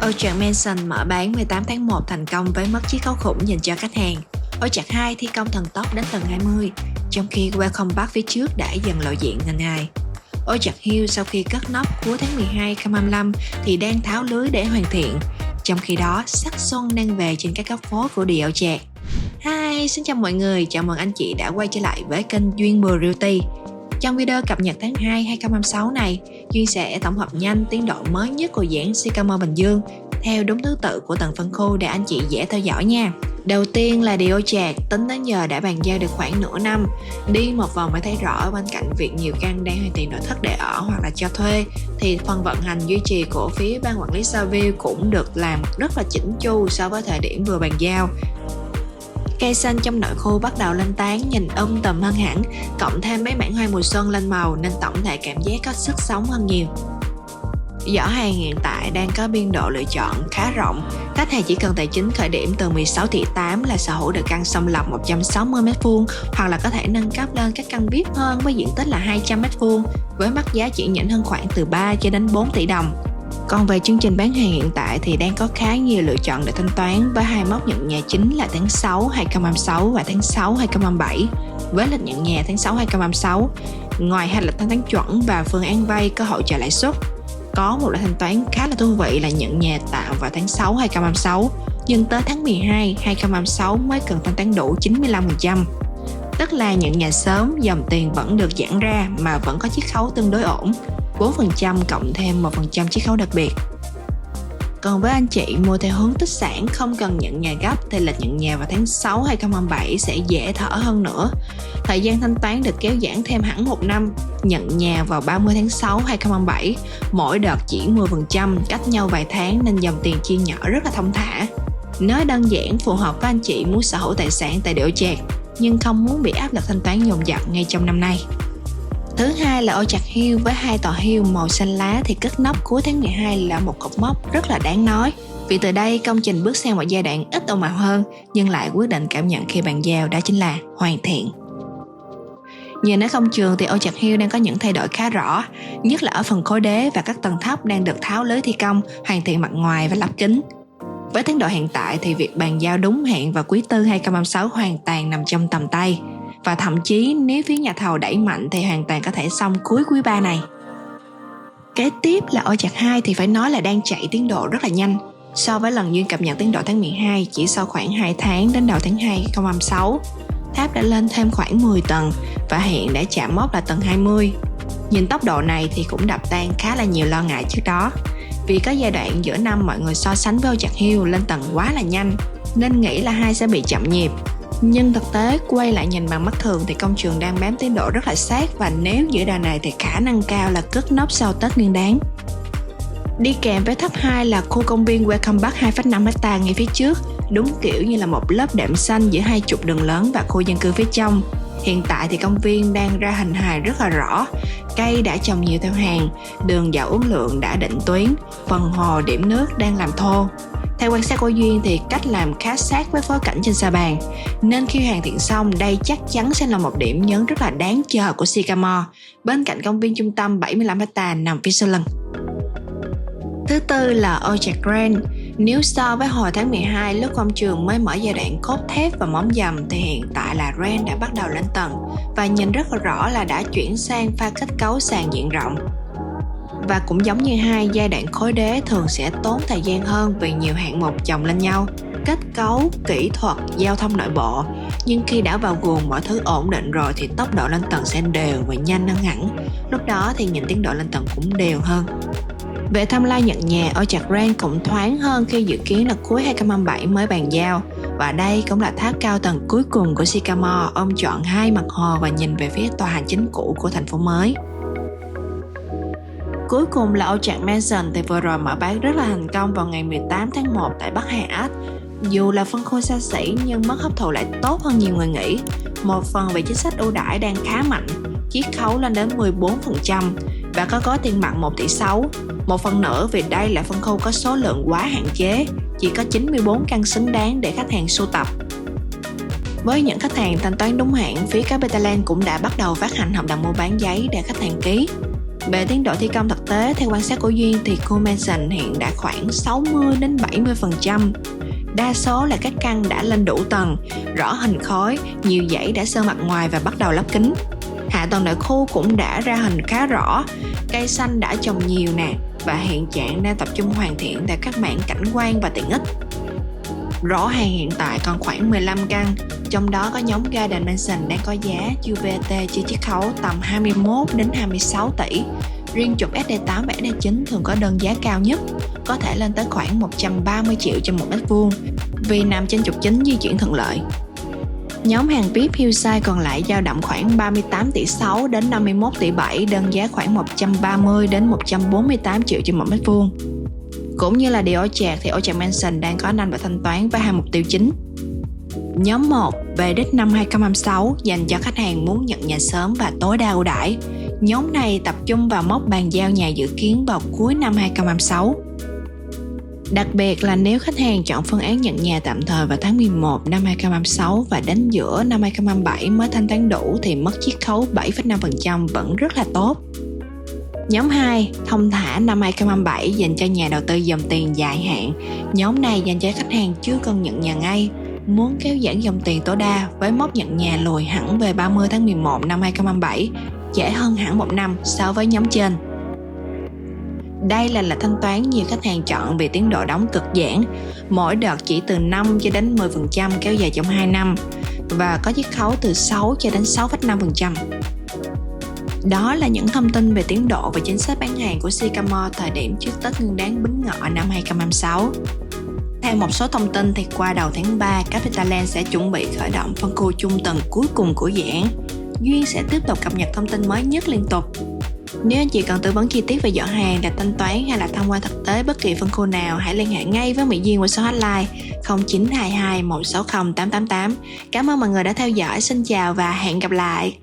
Orchard Mansion mở bán 18 tháng 1 thành công với mức chiết khấu khủng dành cho khách hàng. Orchard 2 thi công thần tốc đến tầng 20, trong khi Welcome Park phía trước đã dần lộ diện tầng 2. Orchard Hill sau khi cất nóc cuối tháng 12 2025 thì đang tháo lưới để hoàn thiện. Trong khi đó, sắc xuân đang về trên các góc phố của The Orchard. Hi, xin chào mọi người, chào mừng anh chị đã quay trở lại với kênh Duyên Bùa Realty. Trong video cập nhật tháng 2 2026 này, Duyên sẽ tổng hợp nhanh tiến độ mới nhất của dự án Sycamore Bình Dương theo đúng thứ tự của từng phân khu để anh chị dễ theo dõi nha. Đầu tiên là The Orchard, tính đến giờ đã bàn giao được khoảng nửa năm. Đi một vòng mới thấy rõ bên cạnh việc nhiều căn đang hoàn thiện nội thất để ở hoặc là cho thuê thì phần vận hành duy trì của phía ban quản lý Southview cũng được làm rất là chỉnh chu so với thời điểm vừa bàn giao. Cây xanh trong nội khu bắt đầu lên tán nhìn tùm hơn hẳn, cộng thêm mấy mảng hoa mùa xuân lên màu nên tổng thể cảm giác có sức sống hơn nhiều. Giỏ hàng hiện tại đang có biên độ lựa chọn khá rộng. Khách hàng chỉ cần tài chính khởi điểm từ 16,8 tỷ là sở hữu được căn song lập 160m2 hoặc là có thể nâng cấp lên các căn VIP hơn với diện tích là 200m2 với mức giá chuyển nhỉnh hơn khoảng từ 3 cho đến 4 tỷ đồng. Còn về chương trình bán hàng hiện tại thì đang có khá nhiều lựa chọn để thanh toán với hai mốc nhận nhà chính là tháng 6 2026 và tháng 6 2027. Với lịch nhận nhà tháng 6 2026, ngoài hai lịch thanh toán chuẩn và phương án vay có hỗ trợ lãi suất, có một loại thanh toán khá là thú vị là nhận nhà tạm vào tháng 6 2026, nhưng tới tháng 12 2026 mới cần thanh toán đủ 95%. Tức là nhận nhà sớm, dòng tiền vẫn được giãn ra mà vẫn có chiết khấu tương đối ổn, 4% cộng thêm 1% chiết khấu đặc biệt. Còn với anh chị mua theo hướng tích sản không cần nhận nhà gấp thì lịch nhận nhà vào tháng 6 2027 sẽ dễ thở hơn nữa. Thời gian thanh toán được kéo giãn thêm hẳn 1 năm, nhận nhà vào 30 tháng 6 2027, mỗi đợt chỉ 10%, cách nhau vài tháng nên dòng tiền chia nhỏ rất là thông thả. Nói đơn giản phù hợp với anh chị muốn sở hữu tài sản tại The Orchard nhưng không muốn bị áp lực thanh toán dồn dập ngay trong năm nay. Thứ hai là Orchard Hill với hai tòa hill màu xanh lá thì cất nóc cuối tháng 12 là một cột mốc rất là đáng nói. Vì từ đây công trình bước sang một giai đoạn ít ồn ào hơn nhưng lại quyết định cảm nhận khi bàn giao đó chính là hoàn thiện. Nhìn ở công trường thì Orchard Hill đang có những thay đổi khá rõ, nhất là ở phần khối đế và các tầng thấp đang được tháo lưới thi công, hoàn thiện mặt ngoài và lắp kính. Với tiến độ hiện tại thì việc bàn giao đúng hẹn vào quý 4 2026 hoàn toàn nằm trong tầm tay. Và thậm chí nếu phía nhà thầu đẩy mạnh thì hoàn toàn có thể xong cuối quý 3 này. Kế tiếp là Orchard 2 thì phải nói là đang chạy tiến độ rất là nhanh. So với lần Duyên cập nhật tiến độ tháng 12 chỉ sau khoảng 2 tháng đến đầu tháng 2 2026, tháp đã lên thêm khoảng 10 tầng và hiện đã chạm mốc là tầng 20. Nhìn tốc độ này thì cũng đập tan khá là nhiều lo ngại trước đó. Vì có giai đoạn giữa năm mọi người so sánh với Orchard Hill lên tầng quá là nhanh nên nghĩ là hai sẽ bị chậm nhịp. Nhưng thực tế quay lại nhìn bằng mắt thường thì công trường đang bám tiến độ rất là sát và nếu giữ đà này thì khả năng cao là cất nóc sau Tết Nguyên Đán. Đi kèm với tháp 2 là khu công viên Welcome Park 2,5 ha ngay phía trước, đúng kiểu như là một lớp đệm xanh giữa hai trục đường lớn và khu dân cư phía trong. Hiện tại thì công viên đang ra hình hài rất là rõ, cây đã trồng nhiều theo hàng, đường dạo uốn lượn đã định tuyến, phần hồ điểm nước đang làm thô. Theo quan sát của Duyên thì cách làm khá sát với phối cảnh trên Sa Bàn, nên khi hoàn thiện xong đây chắc chắn sẽ là một điểm nhấn rất là đáng chờ của Sycamore, bên cạnh công viên trung tâm 75 ha nằm phía sau lưng. Thứ tư là Orchard Grand. Nếu so với hồi tháng 12 lúc công trường mới mở giai đoạn cốt thép và móng dầm thì hiện tại là Grand đã bắt đầu lên tầng và nhìn rất là rõ là đã chuyển sang pha kết cấu sàn diện rộng. Và cũng giống như hai giai đoạn khối đế thường sẽ tốn thời gian hơn vì nhiều hạng mục chồng lên nhau, kết cấu, kỹ thuật, giao thông nội bộ. Nhưng khi đã vào guồng mọi thứ ổn định rồi thì tốc độ lên tầng sẽ đều và nhanh hơn hẳn. Lúc đó thì nhìn tiến độ lên tầng cũng đều hơn. Về timeline nhận nhà, Orchard Grand cũng thoáng hơn khi dự kiến là cuối 2027 mới bàn giao. Và đây cũng là tháp cao tầng cuối cùng của Sycamore ôm trọn hai mặt hồ và nhìn về phía tòa hành chính cũ của thành phố mới. Cuối cùng là Orchard Mansion thì vừa rồi mở bán rất là thành công vào ngày 18 tháng 1 tại Bắc Hà Ách. Dù là phân khối xa xỉ nhưng mức hấp thụ lại tốt hơn nhiều người nghĩ. Một phần vì chính sách ưu đãi đang khá mạnh, chiết khấu lên đến 14% và có gói tiền mặt 1,6 tỷ. Một phần nữa vì đây là phân khu có số lượng quá hạn chế, chỉ có 94 căn xứng đáng để khách hàng sưu tập. Với những khách hàng thanh toán đúng hạn, phía Capitaland cũng đã bắt đầu phát hành hợp đồng mua bán giấy để khách hàng ký. Về tiến độ thi công thực tế, theo quan sát của Duyên thì khu Mansion hiện đã khoảng 60 đến 70%. Đa số là các căn đã lên đủ tầng, rõ hình khối, nhiều dãy đã sơn mặt ngoài và bắt đầu lắp kính. Hạ tầng nội khu cũng đã ra hình khá rõ, cây xanh đã trồng nhiều nè, và hiện trạng đang tập trung hoàn thiện tại các mảng cảnh quan và tiện ích. Rõ hàng hiện tại còn khoảng 15 căn, trong đó có nhóm Garden Mansion đang có giá chưa VAT chưa chiết khấu tầm 21 đến 26 tỷ. Riêng trục SD8 và SD9 thường có đơn giá cao nhất, có thể lên tới khoảng 130 triệu trên một mét vuông, vì nằm trên trục chính di chuyển thuận lợi. Nhóm hàng VIP Hillside còn lại dao động khoảng 38 tỷ 6 đến 51 tỷ 7, đơn giá khoảng 130 đến 148 triệu trên một mét vuông. Cũng như là The Orchard thì Orchard Mansion đang có nanh và thanh toán với hai mục tiêu chính. Nhóm 1 về đích năm 2026 dành cho khách hàng muốn nhận nhà sớm và tối đa ưu đãi. Nhóm này tập trung vào mốc bàn giao nhà dự kiến vào cuối năm 2026. Đặc biệt là nếu khách hàng chọn phương án nhận nhà tạm thời vào tháng 11 năm 2026 và đến giữa năm 2027 mới thanh toán đủ thì mức chiết khấu 7,5% vẫn rất là tốt. Nhóm 2, thông thả năm 2027 dành cho nhà đầu tư dòng tiền dài hạn. Nhóm này dành cho khách hàng chưa cần nhận nhà ngay, muốn kéo giãn dòng tiền tối đa với mốc nhận nhà lùi hẳn về 30 tháng 11 năm 2027, trễ hơn hẳn 1 năm so với nhóm trên. Đây là lịch thanh toán nhiều khách hàng chọn vì tiến độ đóng cực giãn, mỗi đợt chỉ từ 5 cho đến 10% kéo dài trong 2 năm và có chiết khấu từ 6 cho đến 6,5%. Đó là những thông tin về tiến độ và chính sách bán hàng của Sycamore thời điểm trước Tết Nguyên đán Bính Ngọ năm 2026. Theo một số thông tin thì qua đầu tháng 3, Capitaland sẽ chuẩn bị khởi động phân khu trung tầng cuối cùng của dự án. Duyên sẽ tiếp tục cập nhật thông tin mới nhất liên tục. Nếu anh chị cần tư vấn chi tiết về dọn hàng, đặt thanh toán hay là tham quan thực tế bất kỳ phân khu nào, hãy liên hệ ngay với Mỹ Duyên qua số hotline 0922 160 888. Cảm ơn mọi người đã theo dõi, xin chào và hẹn gặp lại.